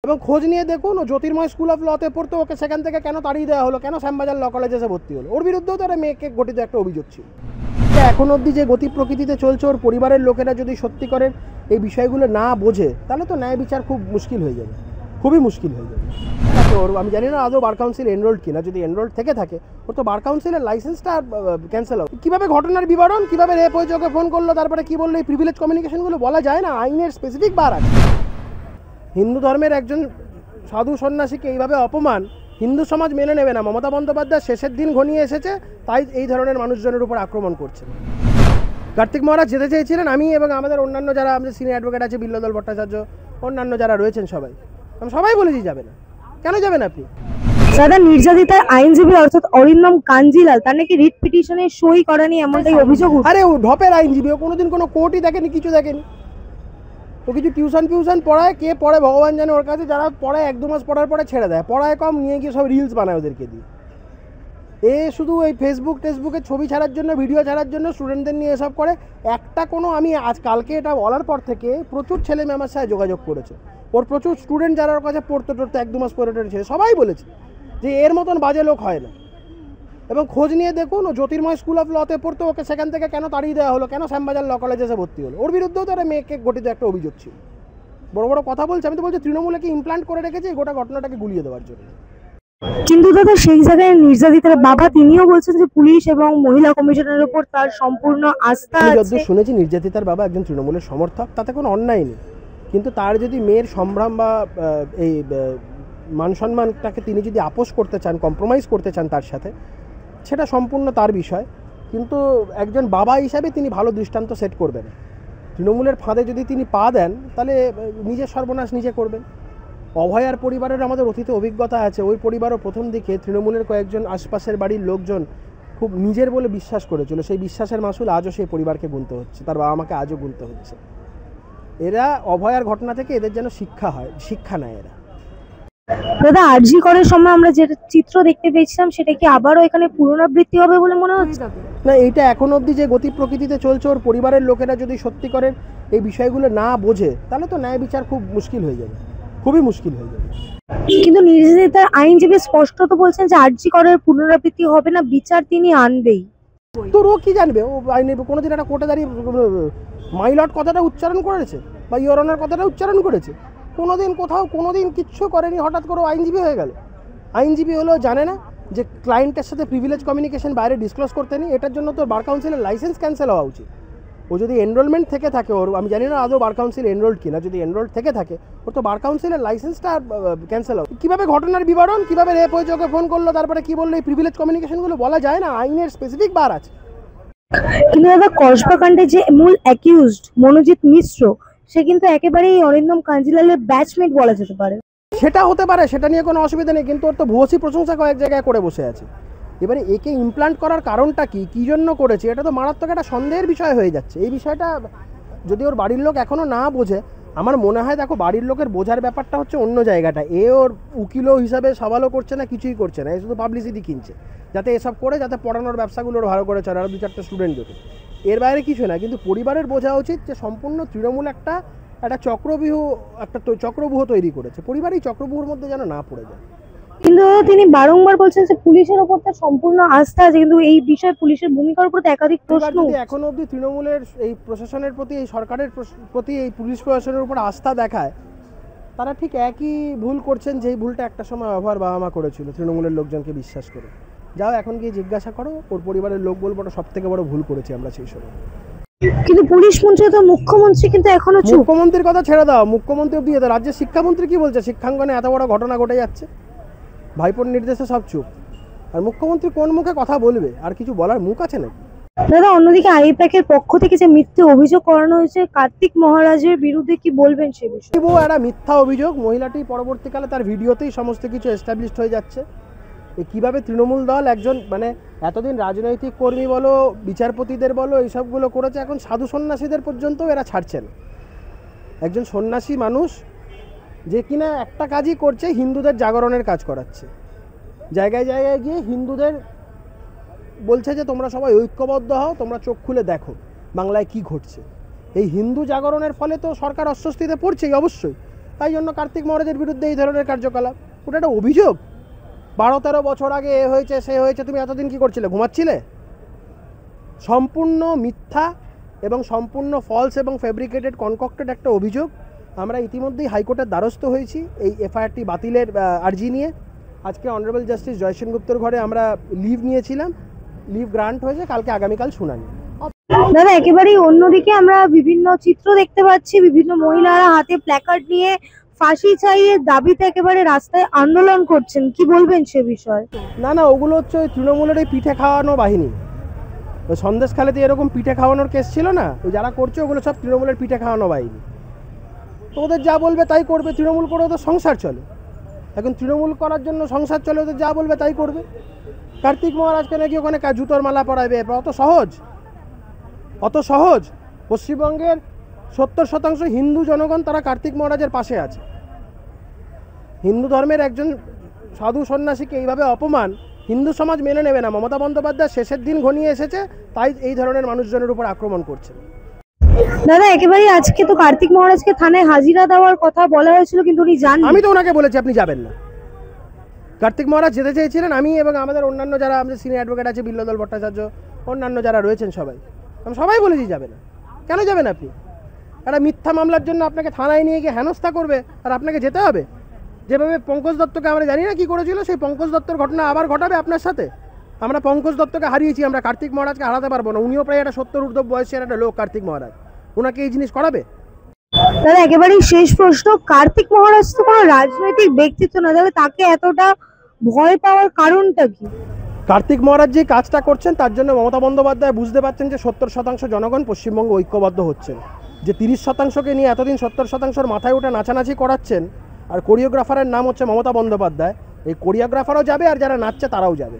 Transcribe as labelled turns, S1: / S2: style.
S1: এবং খোঁজ নিয়ে দেখুন ও জ্যোতির্ময় স্কুল অফ লতে পড়তো, ওকে সেখান থেকে কেন তাড়িয়ে দেওয়া হলো, কেন শ্যামবাজার ল কলেজে এসে ভর্তি হলো, ওর বিরুদ্ধেও তো একটা মেয়েকে গঠিত একটা অভিযোগ ছিল। এখন অবধি যে গতি প্রকৃতিতে চলছে, ওর পরিবারের লোকেরা যদি সত্যি করেন এই বিষয়গুলো না বোঝে, তাহলে তো ন্যায় বিচার খুব মুশকিল হয়ে যাবে, খুবই মুশকিল হয়ে যাবে। ওর আমি জানি না আদৌ বার কাউন্সিল এনরোল্ড কিনা, যদি এনরোল্ড থেকে থাকে ওর তো বার কাউন্সিলের লাইসেন্সটা ক্যান্সেল হবে। কীভাবে ঘটনার বিবরণ, কীভাবে রেপ হয়েছে, ওকে ফোন করলো, তারপরে কী বললো, এই প্রিভিলেজ কমিউনিকেশনগুলো বলা যায় না, আইনের স্পেসিফিক বার আছে। হিন্দু ধর্মের একজন সাধু সন্ন্যাসীকে এইভাবে অপমান হিন্দু সমাজ মেনে নেবে না। মমতা বন্দ্যোপাধ্যায় শেষের দিন ঘনিয়ে এসেছে, তাই এই ধরনের মানুষজনের উপর আক্রমণ করছে। কার্তিক মহারাজ যেতে চেয়েছিলেন, আমি এবং আমাদের অন্যান্য যারা আমাদের সিনিয়র অ্যাডভোকেট আছে, বিল্লদল ভট্টাচার্য, অন্যান্য যারা রয়েছেন আমি সবাই বলেছি যাবে না। কেন যাবেন আপনি?
S2: দাদা, নির্যাতিতার আইনজীবী অর্থাৎ অরিন্দম কাঞ্জিলাল তার নাকি রিট পিটিশনে সই করানি এমনটাই অভিযোগ।
S1: আরে ও ঢপের আইনজীবী, ও কোনোদিন কোনো কোর্টই দেখেনি, কিছু দেখেনি। ও কিছু টিউশন পড়ায়, কে পড়ে ভগবান জানে ওর কাছে, যারা পড়ায় 1-2 মাস পড়ার পরে ছেড়ে দেয়, পড়ায় কম নিয়ে গিয়ে সব রিলস বানায় ওদেরকে দিয়ে। এ শুধু এই ফেসবুকে ছবি ছাড়ার জন্য, ভিডিও ছাড়ার জন্য স্টুডেন্টদের নিয়ে এসব করে। একটা কোনো আমি কালকে এটা বলার পর থেকে প্রচুর ছেলে মেয়ে আমার সাথে যোগাযোগ করেছে, ওর প্রচুর স্টুডেন্ট যারা ওর কাছে পড়তে 1-2 মাস পরে ছেড়ে, সবাই বলেছে যে এর মতন বাজে লোক হয় না। এবং খোঁজ নিয়ে দেখুন ও জ্যোতির্ময় স্কুল অফ লতে পড়তো, ওকে সেখান থেকে কেন তাড়িয়ে দেওয়া হলো, কেন শ্যামবাজার ল কলেজে এসে ভর্তি হলো, ওর বিরুদ্ধেও তো একটা মেয়েকে গঠিত একটা অভিযোগ ছিল। বড় বড় কথা বলছে, আমি তো বলছি তৃণমূলকে ইমপ্লান্ট করে রেখেছে গোটা ঘটনাটাকে গুলিয়ে দেওয়ার জন্য।
S2: কিন্তু দাদা, সেই জায়গায় নির্যাতিতার বাবা তিনিও বলছেন যে পুলিশ এবং মহিলা কমিশনের উপর তার সম্পূর্ণ আস্থা আছে।
S1: যতদূর শুনেছি নির্যাতিতার বাবা একজন তৃণমূলের সমর্থক, তাতে কোনো অন্যায় নেই। কিন্তু তার যদি মেয়ের সম্ভ্রম বা এই মান সম্মানটাকে তিনি যদি আপোষ করতে চান, কম্প্রোমাইজ করতে চান তার সাথে, সেটা সম্পূর্ণ তার বিষয়। কিন্তু একজন বাবা হিসাবে তিনি ভালো দৃষ্টান্ত সেট করবেন। তৃণমূলের ফাঁদে যদি তিনি পা দেন, তাহলে নিজের সর্বনাশ নিজে করবেন। অভয়ার পরিবারের আমাদের অতীতে অভিজ্ঞতা আছে। ওই পরিবারও প্রথম দিকে তৃণমূলের কয়েকজন আশপাশের বাড়ির লোকজন খুব নিজের বলে বিশ্বাস করেছিল, সেই বিশ্বাসের মাসুল আজও সেই পরিবারকে গুনতে হচ্ছে, তার বাবা মাকে আজও গুনতে হচ্ছে। এরা অভয়ার ঘটনা থেকে এদের যেন শিক্ষা নেয় এরা।
S2: দাদা, আরজি করার সময় আমরা যে চিত্র দেখতে পেয়েছিলাম, সেটা কি আবারও এখানে পুনরাবৃত্তি হবে বলে মনে হচ্ছে?
S1: না, এইটা এখন অবধি যে গতি প্রকৃতিতে চলছে, ওর পরিবারের লোকেরা যদি সত্যি করেন এই বিষয়গুলো না বোঝে, তাহলে তো ন্যায় বিচার খুব মুশকিল হয়ে যাবে, খুবই মুশকিল হয়ে যাবে।
S2: কিন্তু নির্যাতিতার আইনজীবী স্পষ্টত বলছেন যে আরজি করার পুনরাবৃত্তি হবে না, বিচার তিনি আনবেই।
S1: তোর ও কি জানবে? ও আইনে কোনোদিন একটা কোর্টে দাঁড়িয়ে মাই লর্ড কথাটা উচ্চারণ করেছে বা ইওর অনার কথাটা উচ্চারণ করেছে? কোনোদিন কোথাও কোনোদিন কিচ্ছু করেনি, হঠাৎ করে আইনজীবী হয়ে গেল। আইনজীবী হলেও জানে না যে ক্লায়েন্টের সাথে প্রিভিলেজ কমিউনিকেশন বাইরে ডিসক্লোজ করতে নেই। এটার জন্য তোর বার কাউন্সিলের লাইসেন্স ক্যান্সেল হওয়া উচিত। ও যদি এনরোলমেন্ট থেকে থাকে, ওর আমি জানি না আদৌ বার কাউন্সিল এনরোল্ড কিনা, যদি এনরোল্ড থেকে থাকে ওর তো বার কাউন্সিলের লাইসেন্সটা ক্যান্সেল হবে। কীভাবে ঘটনার বিবরণ, কীভাবে রেপ হয়েছে, ওকে ফোন করলো, তারপরে কী বললো, এই প্রিভিলেজ কমিউনিকেশনগুলো বলা যায় না, আইনের স্পেসিফিক বার আছে।
S2: কিন্তু দাদা, কসবা কাণ্ডে যে মূল অ্যাকিউজড মনোজিৎ মিশ্র, সে কিন্তু একেবারেই অরিন্দম কাঞ্জিলালের ব্যাচমেট বলা যেতে পারে।
S1: সেটা হতে পারে, সেটা নিয়ে কোনো অসুবিধা নেই, কিন্তু ওর তো ভূয়সী প্রশংসা কয়েক জায়গায় করে বসে আছে। এবারে একে ইমপ্লান্ট করার কারণটা কী জন্য করেছে, এটা তো মারাত্মক একটা সন্দেহের বিষয় হয়ে যাচ্ছে। এই বিষয়টা যদি ওর বাড়ির লোক এখনও না বোঝে, আমার মনে হয়, দেখো বাড়ির লোকের বোঝার ব্যাপারটা হচ্ছে অন্য জায়গাটা। এ ওর উকিলও হিসাবে সওয়ালও করছে না, কিছুই করছে না, এ শুধু পাবলিসিটি কিনছে, যাতে এসব করে যাতে পড়ানোর ব্যবসাগুলোর ভালো করে চলে, আরও 2-4টা স্টুডেন্ট জোটে, এর বাইরে কিছু না। কিন্তু পরিবারের বোঝা উচিত যে সম্পূর্ণ তৃণমূল একটা চক্রব্যূহ তৈরি করেছে, পরিবার এই চক্রব্যূহের মধ্যে যেন না পড়ে যায়।
S2: কিন্তু তিনি বারংবার বলছেন যে পুলিশের উপর তার সম্পূর্ণ আস্থা আছে, কিন্তু এই বিষয়ে পুলিশের ভূমিকার উপর একাধিক প্রশ্ন।
S1: এখন অবধি তৃণমূলের এই প্রশাসনের প্রতি, এই সরকারের প্রতি, এই পুলিশ প্রশাসনের উপর আস্থা দেখায়, তারা ঠিক একই ভুল করছেন যেই ভুলটা একটা সময় অভয়ার বাবা মা করেছিল, তৃণমূলের লোকজনকে বিশ্বাস করে। যাও এখন গিয়ে জিজ্ঞাসা করো, ওর পরিবারের লোক বলবো ওটা সব থেকে বড় ভুল করেছি আমরা সেই সময়।
S2: কিন্তু পুলিশ মন্ত্রী তো মুখ্যমন্ত্রী কিন্তু এখনো চুপ।
S1: মুখ্যমন্ত্রীর কথা ছেড়ে দাও, মুখ্যমন্ত্রী অব্দি যেতে, রাজ্যের শিক্ষামন্ত্রী কি বলছে? শিক্ষাঙ্গনে এত বড় ঘটনা ঘটে যাচ্ছে, ভাইপোর নির্দেশে সব চুপ, আর মুখ্যমন্ত্রী কোন মুখে কথা বলবে? আর কিছু বলার মুখ আছে নাকি?
S2: দাদা, অন্যদিকে আইপ্যাকের পক্ষ থেকে যে মিথ্যে অভিযোগ করানো হয়েছে কার্তিক মহারাজের বিরুদ্ধে, কি বলবেন সে বিষয়ে?
S1: একটা মিথ্যা অভিযোগ, মহিলাটি পরবর্তীকালে তার ভিডিওতেই সমস্ত কিছু এস্টাবলিশড হয়ে যাচ্ছে। কীভাবে তৃণমূল দল একজন এতদিন রাজনৈতিক কর্মী বলো, বিচারপতিদের বলো, এইসবগুলো করেছে, এখন সাধু সন্ন্যাসীদের পর্যন্ত এরা ছাড়ছেন। একজন সন্ন্যাসী মানুষ যে কিনা একটা কাজই করছে, হিন্দুদের জাগরণের কাজ করাচ্ছে, জায়গায় জায়গায় গিয়ে হিন্দুদের বলছে যে তোমরা সবাই ঐক্যবদ্ধ হও, তোমরা চোখ খুলে দেখো বাংলায় কি ঘটছে। এই হিন্দু জাগরণের ফলে তো সরকার অস্বস্তিতে পড়ছেই অবশ্যই, তাই জন্য কার্তিক মহারাজের বিরুদ্ধে এই ধরনের কার্যকলাপ। ওটা একটা অভিযোগ। 12-13 বছর আগে এ হয়েছে সে হয়েছে, তুমি এতদিন কী করছিলে, ঘুমাচ্ছিলে? সম্পূর্ণ মিথ্যা এবং সম্পূর্ণ ফলস এবং ফেব্রিকেটেড কনকক্টেড একটা অভিযোগ। আমরা ইতিমধ্যেই হাইকোর্টের দ্বারস্থ হয়েছি এই এফআইআরটি বাতিলের আর্জি নিয়ে। আজকে অনারেবল জাস্টিস জয় সেনগুপ্তর ঘরে আমরা লিভ নিয়েছিলাম, লিভ গ্রান্ট হয়েছে, কালকে আগামীকাল শুনানি।
S2: দাদা একেবারেই অন্যদিকে আমরা বিভিন্ন চিত্র দেখতে পাচ্ছি, বিভিন্ন মহিলারা হাতে প্ল্যাকার্ড নিয়ে ফাঁসি চাইয়ে দাবিতে একেবারে রাস্তায় আন্দোলন করছেন, কি বলবেন সে বিষয়ে?
S1: না, ওগুলো হচ্ছে ওই তৃণমূলের এই পিঠে খাওয়ানো বাহিনী। ওই সন্দেশখালিতে এরকম পিঠে খাওয়ানোর কেস ছিল না, ওই যারা করছে ওগুলো সব তৃণমূলের পিঠে খাওয়ানো বাহিনী। তো ওদের যা বলবে তাই করবে, তৃণমূল করে ওদের সংসার চলে। এখন তৃণমূল করার জন্য সংসার চলে, ওদের যা বলবে তাই করবে। কার্তিক মহারাজকে নাকি ওখানে জুতোর মালা পরাইবে, অত সহজ? পশ্চিমবঙ্গের 70% হিন্দু জনগণ তারা কার্তিক মহারাজের পাশে আছে। হিন্দু ধর্মের একজন সাধু সন্ন্যাসীকে এইভাবে অপমান হিন্দু সমাজ মেনে নেবে না। মমতা বন্দ্যোপাধ্যায় শেষের দিন ঘনিয়ে এসেছে, তাই এই ধরনের মানুষজনের উপর আক্রমণ করছে।
S2: দাদা একেবারেই আজকে তো কার্তিক মহারাজকে থানায় হাজিরা দেওয়ার কথা বলা হয়েছিল, কিন্তু উনি যান।
S1: আমি তো ওনাকে বলেছি আপনি যাবেন না। কার্তিক মহারাজ যেতে চেয়েছিলেন, আমি এবং আমাদের অন্যান্য যারা আমাদের সিনিয়র অ্যাডভোকেট আছে, বিল্লদল ভট্টাচার্য, অন্যান্য যারা রয়েছেন আমি সবাই বলেছি যাবে না। কেন যাবেন আপনি? একটা মিথ্যা মামলার জন্য আপনাকে থানায় নিয়ে গিয়ে হেনস্থা করবে আর আপনাকে যেতে হবে? যেভাবে পঙ্কজ দত্তকে আমরা জানি না কী করেছিল, সেই পঙ্কজ দত্তর ঘটনা আবার ঘটাবে আপনার সাথে? আমরা পঙ্কজ দত্তকে হারিয়েছি, আমরা কার্তিক মহারাজকে হারাতে পারবো না। উনিও প্রায় একটা 70 ঊর্ধ্ব বয়সের একটা লোক কার্তিক মহারাজ, ওনাকে এই জিনিস করাবে?
S2: দাদা একেবারেই শেষ প্রশ্ন, কার্তিক মহারাজ তো কোনো রাজনৈতিক ব্যক্তিত্ব না, দাদা তাকে এতটা ভয় পাওয়ার কারণটা কি?
S1: কার্তিক মহারাজ যে কাজটা করছেন তার জন্য মমতা বন্দ্যোপাধ্যায় বুঝতে পারছেন যে 70% জনগণ পশ্চিমবঙ্গ ঐক্যবদ্ধ হচ্ছেন। যে 30%কে নিয়ে এতদিন 70%র মাথায় ওঠে নাচানাচি করাচ্ছেন, আর কোরিওগ্রাফারের নাম হচ্ছে মমতা বন্দ্যোপাধ্যায়, এই কোরিওগ্রাফারও যাবে আর যারা নাচছে তারাও যাবে।